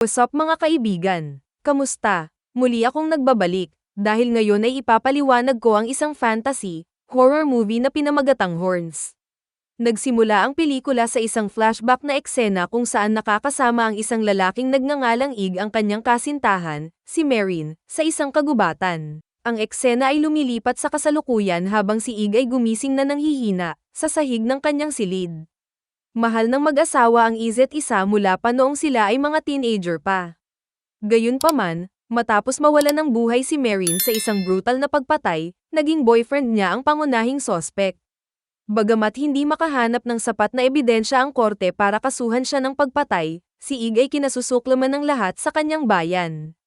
What's up mga kaibigan? Kamusta? Muli akong nagbabalik, dahil ngayon ay ipapaliwanag ko ang isang fantasy, horror movie na pinamagatang Horns. Nagsimula ang pelikula sa isang flashback na eksena kung saan nakakasama ang isang lalaking nagngangalang Ig ang kanyang kasintahan, si Marin, sa isang kagubatan. Ang eksena ay lumilipat sa kasalukuyan habang si Ig ay gumising na nanghihina, sa sahig ng kanyang silid. Mahal ng mag-asawa ang isa't isa mula pa noong sila ay mga teenager pa. Gayunpaman, matapos mawalan ng buhay si Marin sa isang brutal na pagpatay, naging boyfriend niya ang pangunahing sospek. Bagamat hindi makahanap ng sapat na ebidensya ang korte para kasuhan siya ng pagpatay, si Ig ay kinasusuklaman ng lahat sa kanyang bayan.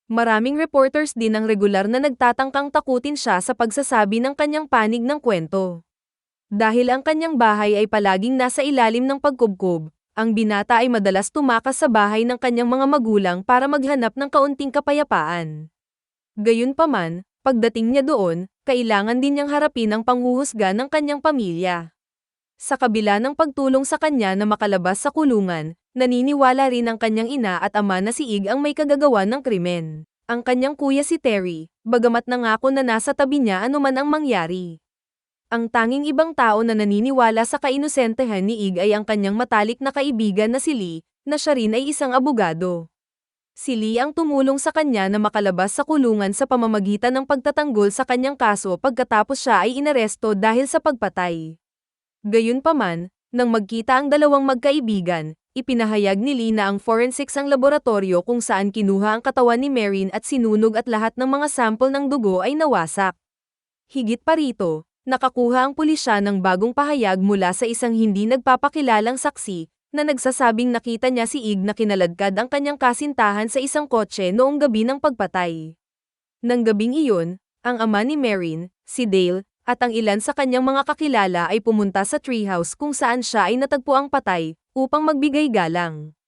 Maraming reporters din ang regular na nagtatangkang takutin siya sa pagsasabi ng kanyang panig ng kwento. Dahil ang kanyang bahay ay palaging nasa ilalim ng pagkubkob, ang binata ay madalas tumakas sa bahay ng kanyang mga magulang para maghanap ng kaunting kapayapaan. Gayunpaman, pagdating niya doon, kailangan din niyang harapin ang panghuhusga ng kanyang pamilya. Sa kabila ng pagtulong sa kanya na makalabas sa kulungan, naniniwala rin ang kanyang ina at ama na si Ig ang may kagagawan ng krimen. Ang kanyang kuya si Terry, bagamat nangako na nasa tabi niya anuman ang mangyari. Ang tanging ibang tao na naniniwala sa kainosentehan ni Ig ay ang kanyang matalik na kaibigan na si Lee, na siya rin ay isang abogado. Si Lee ang tumulong sa kanya na makalabas sa kulungan sa pamamagitan ng pagtatanggol sa kanyang kaso pagkatapos siya ay inaresto dahil sa pagpatay. Gayunpaman, nang magkita ang dalawang magkaibigan, ipinahayag ni Lee na ang forensics ang laboratorio kung saan kinuha ang katawan ni Marin at sinunog at lahat ng mga sample ng dugo ay nawasak. Higit pa rito, nakakuha ang pulisya ng bagong pahayag mula sa isang hindi nagpapakilalang saksi, na nagsasabing nakita niya si Ig na kinaladkad ang kanyang kasintahan sa isang kotse noong gabi ng pagpatay. Nang gabing iyon, ang ama ni Marin, si Dale, at ang ilan sa kanyang mga kakilala ay pumunta sa treehouse kung saan siya ay natagpuang patay, upang magbigay galang.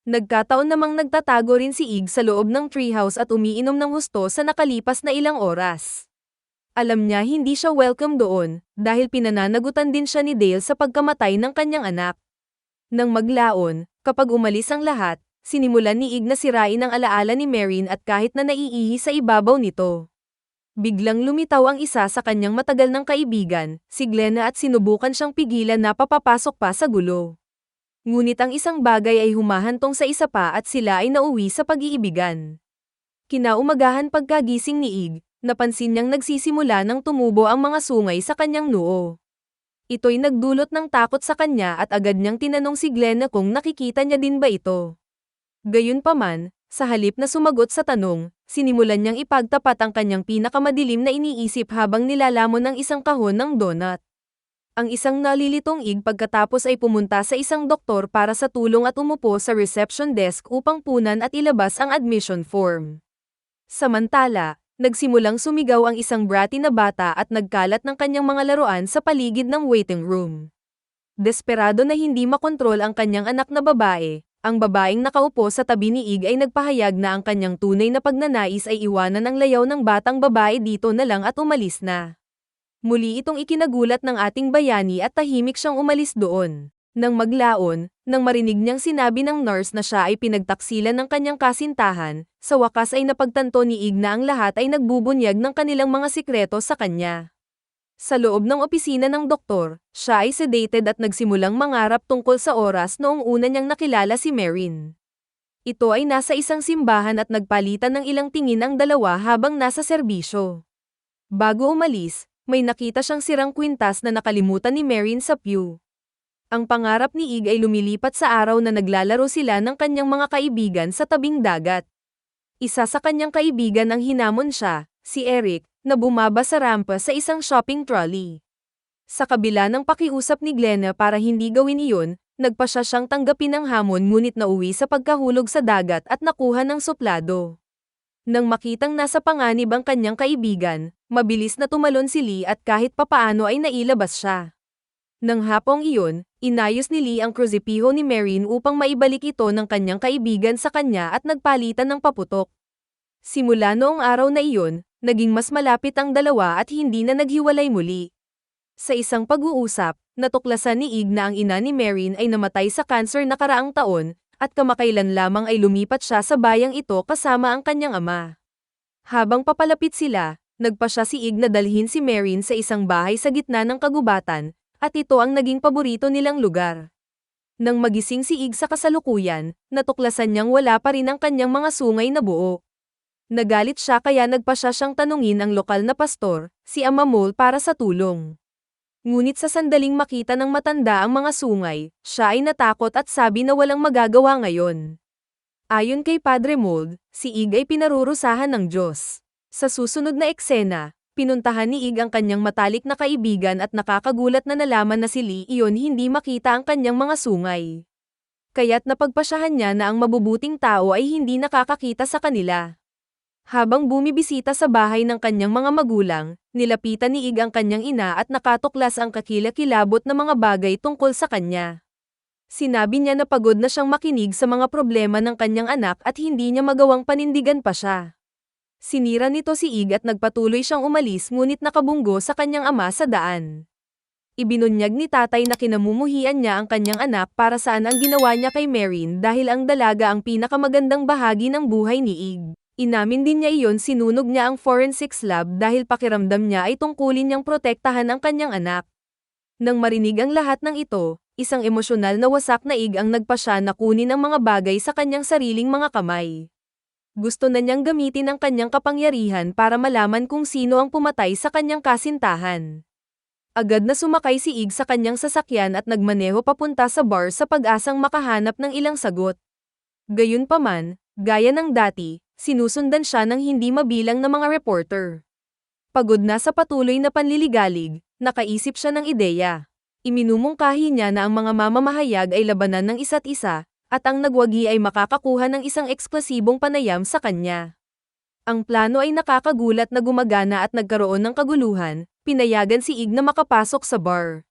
Nagkataon namang nagtatago rin si Ig sa loob ng treehouse at umiinom ng husto sa nakalipas na ilang oras. Alam niya hindi siya welcome doon, dahil pinananagutan din siya ni Dale sa pagkamatay ng kanyang anak. Nang maglaon, kapag umalis ang lahat, sinimulan ni Ig na sirain ang alaala ni Marin at kahit na naiihi sa ibabaw nito. Biglang lumitaw ang isa sa kanyang matagal ng kaibigan, si Glenna at sinubukan siyang pigilan na papapasok pa sa gulo. Ngunit ang isang bagay ay humahantong sa isa pa at sila ay nauwi sa pag-iibigan. Kinaumagahan pagkagising ni Ig, napansin niyang nagsisimula ng tumubo ang mga sungay sa kanyang noo. Ito'y nagdulot ng takot sa kanya at agad niyang tinanong si Glenna kung nakikita niya din ba ito. Gayunpaman, sa halip na sumagot sa tanong, sinimulan niyang ipagtapat ang kanyang pinakamadilim na iniisip habang nilalamon ng isang kahon ng donut. Ang isang nalilitong Ig pagkatapos ay pumunta sa isang doktor para sa tulong at umupo sa reception desk upang punan at ilabas ang admission form. Samantala, nagsimulang sumigaw ang isang bratty na bata at nagkalat ng kanyang mga laruan sa paligid ng waiting room. Desperado na hindi makontrol ang kanyang anak na babae, ang babaeng nakaupo sa tabi ni Ig ay nagpahayag na ang kanyang tunay na pagnanais ay iwanan ang layaw ng batang babae dito na lang at umalis na. Muli itong ikinagulat ng ating bayani at tahimik siyang umalis doon. Nang maglaon, nang marinig niyang sinabi ng nurse na siya ay pinagtaksilan ng kanyang kasintahan, sa wakas ay napagtanto ni Ig na ang lahat ay nagbubunyag ng kanilang mga sikreto sa kanya. Sa loob ng opisina ng doktor, siya ay sedated at nagsimulang mangarap tungkol sa oras noong una niyang nakilala si Marin. Ito ay nasa isang simbahan at nagpalitan ng ilang tingin ang dalawa habang nasa serbisyo. Bago umalis, may nakita siyang sirang kwintas na nakalimutan ni Marin sa pew. Ang pangarap ni Ig ay lumilipat sa araw na naglalaro sila ng kanyang mga kaibigan sa tabing dagat. Isa sa kanyang kaibigan ang hinamon siya, si Eric, na bumaba sa rampa sa isang shopping trolley. Sa kabila ng pakiusap ni Glenna para hindi gawin iyon, nagpasya siyang tanggapin ang hamon ngunit nauwi sa pagkahulog sa dagat at nakuha ng suplado. Nang makitang nasa panganib ang kanyang kaibigan, mabilis na tumalon si Lee at kahit papaano ay nailabas siya. Nang hapong iyon, inayos ni Lee ang krusipiho ni Marin upang maibalik ito ng kanyang kaibigan sa kanya at nagpalitan ng paputok. Simula noong araw na iyon, naging mas malapit ang dalawa at hindi na naghiwalay muli. Sa isang pag-uusap, natuklasan ni Ig na ang ina ni Marin ay namatay sa cancer nakaraang taon, at kamakailan lamang ay lumipat siya sa bayang ito kasama ang kanyang ama. Habang papalapit sila, nagpasya si Ig na dalhin si Marin sa isang bahay sa gitna ng kagubatan, at ito ang naging paborito nilang lugar. Nang magising si Ig sa kasalukuyan, natuklasan niyang wala pa rin ang kanyang mga sungay na buo. Nagalit siya kaya nagpasya siyang tanungin ang lokal na pastor, si Ama Mole para sa tulong. Ngunit sa sandaling makita ng matanda ang mga sungay, siya ay natakot at sabi na walang magagawa ngayon. Ayon kay Padre Mold, si Ig ay pinarurusahan ng Diyos. Sa susunod na eksena, pinuntahan ni Ig ang kanyang matalik na kaibigan at nakakagulat na nalaman na si Lee iyon hindi makita ang kanyang mga sungay. Kaya't napagpasyahan niya na ang mabubuting tao ay hindi nakakakita sa kanila. Habang bumibisita sa bahay ng kanyang mga magulang, nilapitan ni Ig ang kanyang ina at nakatuklas ang kakilakilabot na mga bagay tungkol sa kanya. Sinabi niya na pagod na siyang makinig sa mga problema ng kanyang anak at hindi niya magawang panindigan pa siya. Sinira nito si Ig at nagpatuloy siyang umalis ngunit nakabunggo sa kanyang ama sa daan. Ibinunyag ni tatay na kinamumuhian niya ang kanyang anak para saan ang ginawa niya kay Marin dahil ang dalaga ang pinakamagandang bahagi ng buhay ni Ig. Inamin din niya iyon sinunog niya ang forensics lab dahil pakiramdam niya ay tungkulin niyang protektahan ang kanyang anak. Nang marinig ang lahat ng ito, isang emosyonal na wasak na Ig ang nagpasya na kunin ang mga bagay sa kanyang sariling mga kamay. Gusto na niyang gamitin ang kanyang kapangyarihan para malaman kung sino ang pumatay sa kanyang kasintahan. Agad na sumakay si Ig sa kanyang sasakyan at nagmaneho papunta sa bar sa pag-asang makahanap ng ilang sagot. Gayunpaman, gaya ng dati, sinusundan siya ng hindi mabilang na mga reporter. Pagod na sa patuloy na panliligalig, nakaisip siya ng ideya. Iminumungkahi niya na ang mga mamamahayag ay labanan ng isa't isa, at ang nagwagi ay makakakuha ng isang eksklusibong panayam sa kanya. Ang plano ay nakakagulat na gumagana at nagkaroon ng kaguluhan, pinayagan si Ig na makapasok sa bar.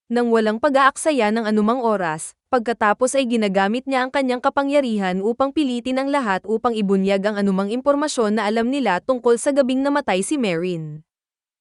Nang walang pag-aaksaya ng anumang oras, pagkatapos ay ginagamit niya ang kanyang kapangyarihan upang pilitin ang lahat upang ibunyag ang anumang impormasyon na alam nila tungkol sa gabing namatay si Marin.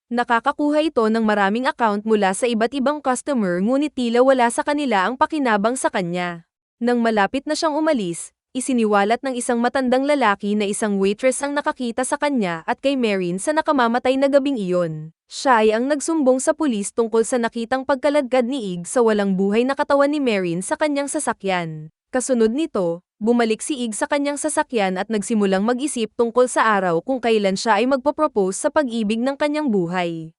Nakakakuha ito ng maraming account mula sa iba't ibang customer ngunit tila wala sa kanila ang pakinabang sa kanya. Nang malapit na siyang umalis, isiniwalat ng isang matandang lalaki na isang waitress ang nakakita sa kanya at kay Marin sa nakamamatay na gabing iyon. Siya ay ang nagsumbong sa pulis tungkol sa nakitang pagkaladkad ni Ig sa walang buhay na katawan ni Marin sa kanyang sasakyan. Kasunod nito, bumalik si Ig sa kanyang sasakyan at nagsimulang mag-isip tungkol sa araw kung kailan siya ay magpo-propose sa pag-ibig ng kanyang buhay.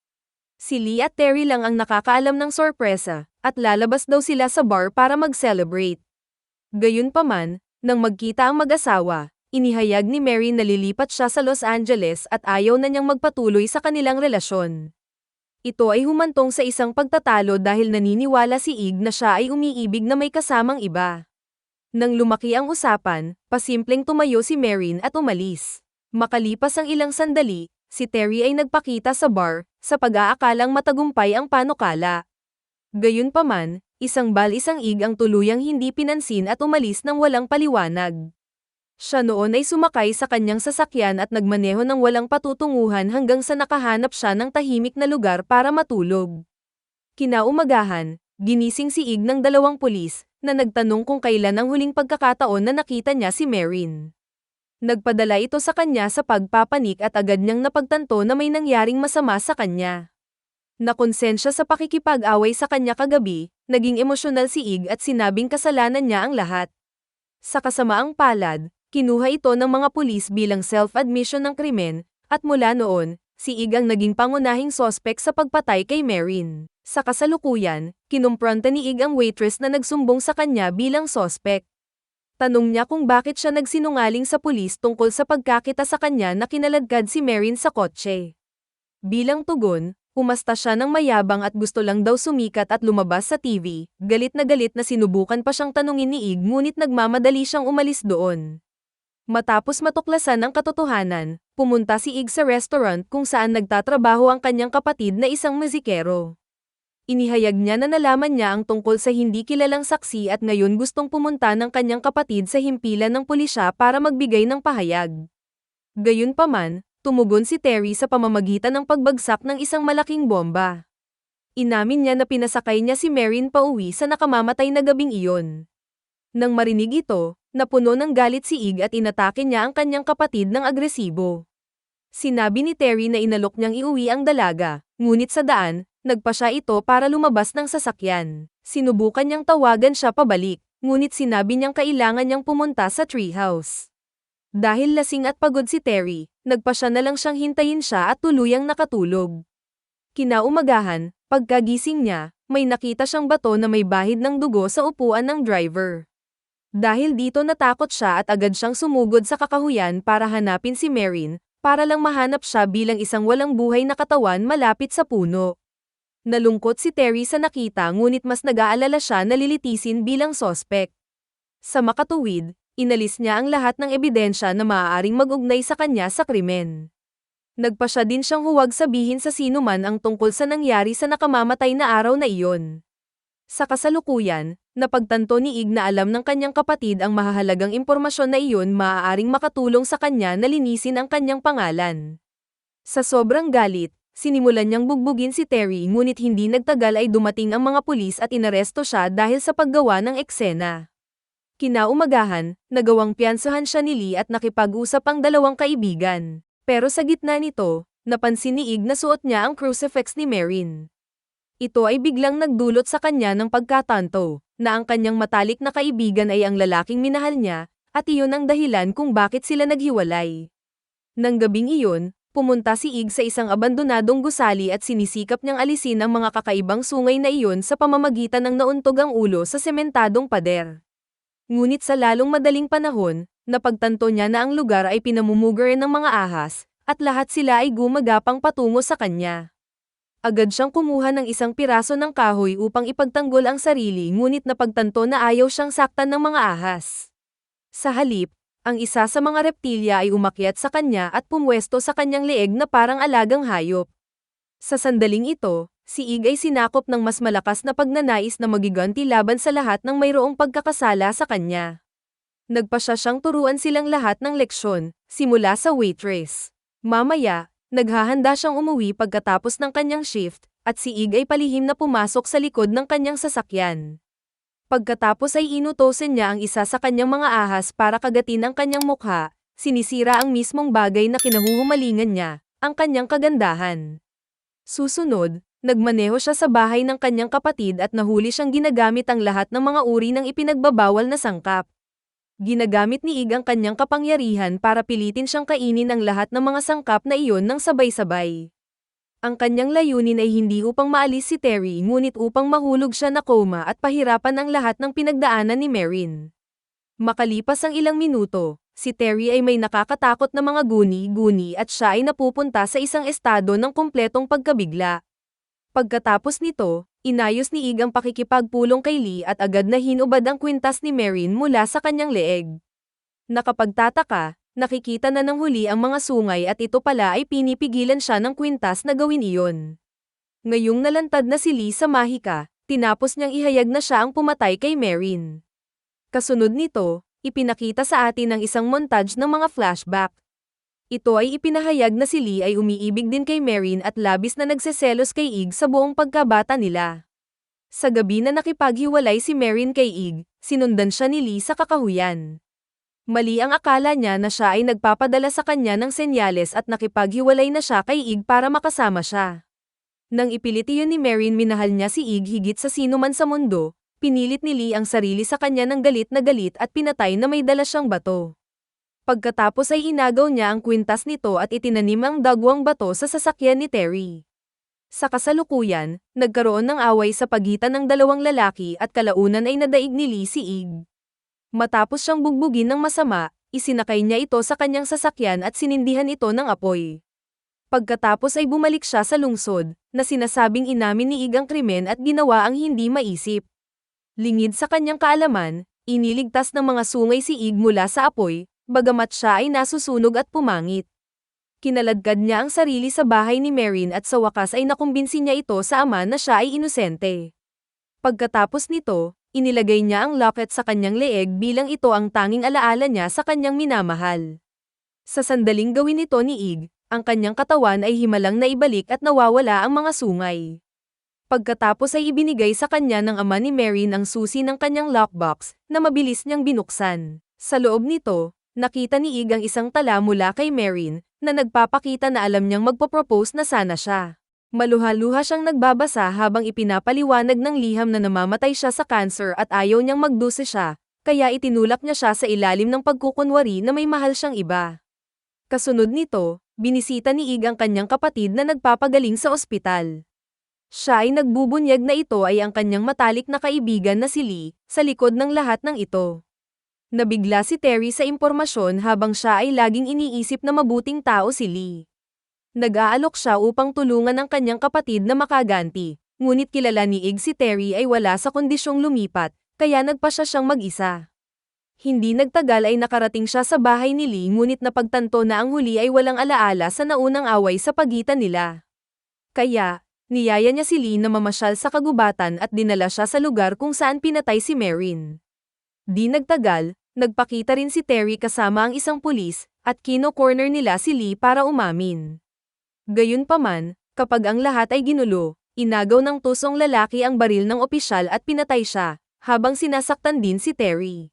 Si Lee at Terry lang ang nakakaalam ng sorpresa, at lalabas daw sila sa bar para mag-celebrate. Gayunpaman, nang magkita ang mag-asawa, inihayag ni Mary na lilipat siya sa Los Angeles at ayaw na niyang magpatuloy sa kanilang relasyon. Ito ay humantong sa isang pagtatalo dahil naniniwala si Ig na siya ay umiibig na may kasamang iba. Nang lumaki ang usapan, pasimpleng tumayo si Marin at umalis. Makalipas ang ilang sandali, si Terry ay nagpakita sa bar, sa pag-aakalang matagumpay ang panukala. Gayunpaman, isang Ig ang tuluyang hindi pinansin at umalis ng walang paliwanag. Siya noon ay sumakay sa kanyang sasakyan at nagmaneho ng walang patutunguhan hanggang sa nakahanap siya ng tahimik na lugar para matulog. Kinaumagahan, ginising si Ig ng dalawang pulis, na nagtanong kung kailan ang huling pagkakataon na nakita niya si Marin. Nagpadala ito sa kanya sa pagpapanik at agad niyang napagtanto na may nangyaring masama sa kanya. Nakonsensya sa pakikipag-away sa kanya kagabi, naging emosyonal si Ig at sinabing kasalanan niya ang lahat. Sa kasamaang palad, kinuha ito ng mga pulis bilang self-admission ng krimen, at mula noon, si Ig ang naging pangunahing sospek sa pagpatay kay Marin. Sa kasalukuyan, kinumpronta ni Ig ang waitress na nagsumbong sa kanya bilang sospek. Tanong niya kung bakit siya nagsinungaling sa pulis tungkol sa pagkakita sa kanya na kinaladkad si Marin sa kotse. Bilang tugon, umasta siya ng mayabang at gusto lang daw sumikat at lumabas sa TV, galit na sinubukan pa siyang tanungin ni Ig ngunit nagmamadali siyang umalis doon. Matapos matuklasan ang katotohanan, pumunta si Ig sa restaurant kung saan nagtatrabaho ang kanyang kapatid na isang musikero. Inihayag niya na nalaman niya ang tungkol sa hindi kilalang saksi at ngayon gustong pumunta ng kanyang kapatid sa himpilan ng pulisya para magbigay ng pahayag. Gayunpaman, tumugon si Terry sa pamamagitan ng pagbagsak ng isang malaking bomba. Inamin niya na pinasakay niya si Marin pauwi sa nakamamatay na gabing iyon. Nang marinig ito, Napuno ng galit si Ig at inatake niya ang kanyang kapatid ng agresibo. Sinabi ni Terry na inalok niyang iuwi ang dalaga, ngunit sa daan, nagpa siya ito para lumabas ng sasakyan. Sinubukan niyang tawagan siya pabalik, ngunit sinabi niyang kailangan niyang pumunta sa treehouse. Dahil lasing at pagod si Terry, nagpa siya na lang siyang hintayin siya at tuluyang nakatulog. Kinaumagahan, pagkagising niya, may nakita siyang bato na may bahid ng dugo sa upuan ng driver. Dahil dito natakot siya at agad siyang sumugod sa kakahuyan para hanapin si Marin, para lang mahanap siya bilang isang walang buhay na katawan malapit sa puno. Nalungkot si Terry sa nakita ngunit mas nag-aalala siya na lilitisin bilang sospek. Sa makatuwid, inalis niya ang lahat ng ebidensya na maaaring mag-ugnay sa kanya sa krimen. Nagpa siya din siyang huwag sabihin sa sino man ang tungkol sa nangyari sa nakamamatay na araw na iyon. Sa kasalukuyan, napagtanto ni Ig na alam ng kanyang kapatid ang mahahalagang impormasyon na iyon maaaring makatulong sa kanya na linisin ang kanyang pangalan. Sa sobrang galit, sinimulan niyang bugbugin si Terry ngunit hindi nagtagal ay dumating ang mga pulis at inaresto siya dahil sa paggawa ng eksena. Kinaumagahan, nagawang piyansahan siya ni Lee at nakipag-usap ang dalawang kaibigan. Pero sa gitna nito, napansin ni Ig na suot niya ang crucifix ni Marin. Ito ay biglang nagdulot sa kanya ng pagkatanto, na ang kanyang matalik na kaibigan ay ang lalaking minahal niya, at iyon ang dahilan kung bakit sila naghiwalay. Nang gabing iyon, pumunta si Ig sa isang abandonadong gusali at sinisikap niyang alisin ang mga kakaibang sungay na iyon sa pamamagitan ng nauntog ang ulo sa sementadong pader. Ngunit sa lalong madaling panahon, napagtanto niya na ang lugar ay pinamumugaran ng mga ahas, at lahat sila ay gumagapang patungo sa kanya. Agad siyang kumuha ng isang piraso ng kahoy upang ipagtanggol ang sarili ngunit napagtanto na ayaw siyang saktan ng mga ahas. Sa halip, ang isa sa mga reptilya ay umakyat sa kanya at pumwesto sa kanyang leeg na parang alagang hayop. Sa sandaling ito, si Ig ay sinakop ng mas malakas na pagnanais na magiganti laban sa lahat ng mayroong pagkakasala sa kanya. Nagpa siya siyang turuan silang lahat ng leksyon, simula sa waitress. Mamaya, naghahanda siyang umuwi pagkatapos ng kanyang shift, at si Ig ay palihim na pumasok sa likod ng kanyang sasakyan. Pagkatapos ay inutosin niya ang isa sa kanyang mga ahas para kagatin ang kanyang mukha, sinisira ang mismong bagay na kinahuhumalingan niya, ang kanyang kagandahan. Susunod, nagmaneho siya sa bahay ng kanyang kapatid at nahuli siyang ginagamit ang lahat ng mga uri ng ipinagbabawal na sangkap. Ginagamit ni Ig ang kanyang kapangyarihan para pilitin siyang kainin ang lahat ng mga sangkap na iyon ng sabay-sabay. Ang kanyang layunin ay hindi upang maalis si Terry ngunit upang mahulog siya na koma at pahirapan ang lahat ng pinagdaanan ni Marin. Makalipas ang ilang minuto, si Terry ay may nakakatakot na mga guni-guni at siya ay napupunta sa isang estado ng kumpletong pagkabigla. Pagkatapos nito, inayos ni Ig ang pakikipagpulong kay Lee at agad na hinubad ang kwintas ni Marin mula sa kanyang leeg. Nakapagtataka, nakikita na ng huli ang mga sungay at ito pala ay pinipigilan siya ng kwintas na gawin iyon. Ngayong nalantad na si Lee sa mahika, tinapos niyang ihayag na siya ang pumatay kay Marin. Kasunod nito, ipinakita sa atin ang isang montage ng mga flashback. Ito ay ipinahayag na si Lee ay umiibig din kay Marin at labis na nagseselos kay Ig sa buong pagkabata nila. Sa gabi na nakipaghiwalay si Marin kay Ig, sinundan siya ni Lee sa kakahuyan. Mali ang akala niya na siya ay nagpapadala sa kanya ng senyales at nakipaghiwalay na siya kay Ig para makasama siya. Nang ipilit iyon ni Marin minahal niya si Ig higit sa sino man sa mundo, pinilit ni Lee ang sarili sa kanya ng galit na galit at pinatay na may dala siyang bato. Pagkatapos ay inagaw niya ang kwintas nito at itinanim ang dagwang bato sa sasakyan ni Terry. Sa kasalukuyan, nagkaroon ng away sa pagitan ng dalawang lalaki at kalaunan ay nadaig ni Lee si Ig. Matapos siyang bugbugin ng masama, isinakay niya ito sa kanyang sasakyan at sinindihan ito ng apoy. Pagkatapos ay bumalik siya sa lungsod, na sinasabing inamin ni Ig ang krimen at ginawa ang hindi maisip. Lingid sa kanyang kaalaman, iniligtas ng mga sungay si Ig mula sa apoy, bagamat siya ay nasusunog at pumangit. Kinaladkad niya ang sarili sa bahay ni Marin at sa wakas ay nakumbinsi niya ito sa ama na siya ay inosente. Pagkatapos nito, inilagay niya ang locket sa kanyang leeg bilang ito ang tanging alaala niya sa kanyang minamahal. Sa sandaling gawin ito ni Ig, ang kanyang katawan ay himalang naibalik at nawawala ang mga sungay. Pagkatapos ay ibinigay sa kanya ng ama ni Marin ang susi ng kanyang lockbox, na mabilis niyang binuksan. Sa loob nito, nakita ni Ig ang isang tala mula kay Marin, na nagpapakita na alam niyang magpo-propose na sana siya. Maluha-luha siyang nagbabasa habang ipinapaliwanag ng liham na namamatay siya sa cancer at ayaw niyang magduse siya, kaya itinulak niya siya sa ilalim ng pagkukunwari na may mahal siyang iba. Kasunod nito, binisita ni Ig ang kanyang kapatid na nagpapagaling sa ospital. Siya ay nagbubunyag na ito ay ang kanyang matalik na kaibigan na si Lee, sa likod ng lahat ng ito. Nabigla si Terry sa impormasyon habang siya ay laging iniisip na mabuting tao si Lee. Nag-aalok siya upang tulungan ang kanyang kapatid na makaganti, ngunit kilala ni Ig si Terry ay wala sa kondisyong lumipat, kaya nagpasya siyang mag-isa. Hindi nagtagal ay nakarating siya sa bahay ni Lee ngunit napagtanto na ang huli ay walang alaala sa naunang away sa pagitan nila. Kaya, niyaya niya si Lee na mamasyal sa kagubatan at dinala siya sa lugar kung saan pinatay si Marin. Di nagtagal, nagpakita rin si Terry kasama ang isang pulis, at kino-corner nila si Lee para umamin. Gayunpaman, kapag ang lahat ay ginulo, inagaw ng tusong lalaki ang baril ng opisyal at pinatay siya, habang sinasaktan din si Terry.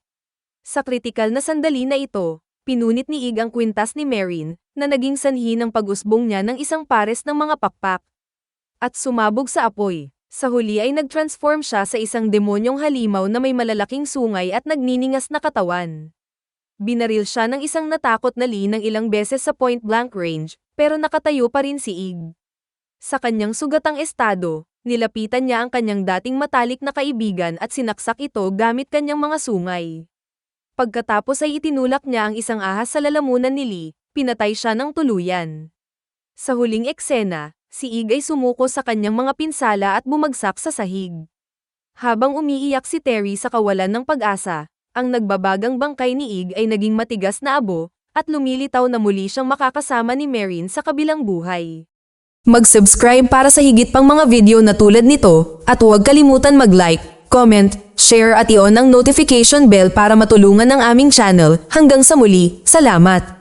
Sa kritikal na sandali na ito, pinunit ni Ig ang kwintas ni Marin, na naging sanhi ng pag-usbong niya ng isang pares ng mga pakpak. At sumabog sa apoy. Sa huli ay nag-transform siya sa isang demonyong halimaw na may malalaking sungay at nagniningas na katawan. Binaril siya ng isang natakot na Lee ng ilang beses sa point-blank range, pero nakatayo pa rin si Ig. Sa kanyang sugatang estado, nilapitan niya ang kanyang dating matalik na kaibigan at sinaksak ito gamit kanyang mga sungay. Pagkatapos ay itinulak niya ang isang ahas sa lalamunan ni Lee, pinatay siya ng tuluyan. Sa huling eksena, si Ig ay sumuko sa kanyang mga pinsala at bumagsak sa sahig. Habang umiiyak si Terry sa kawalan ng pag-asa, ang nagbabagang bangkay ni Ig ay naging matigas na abo, at lumilitaw na muli siyang makakasama ni Marin sa kabilang buhay. Mag-subscribe para sa higit pang mga video na tulad nito, at huwag kalimutan mag-like, comment, share at i-on ang notification bell para matulungan ang aming channel. Hanggang sa muli, salamat!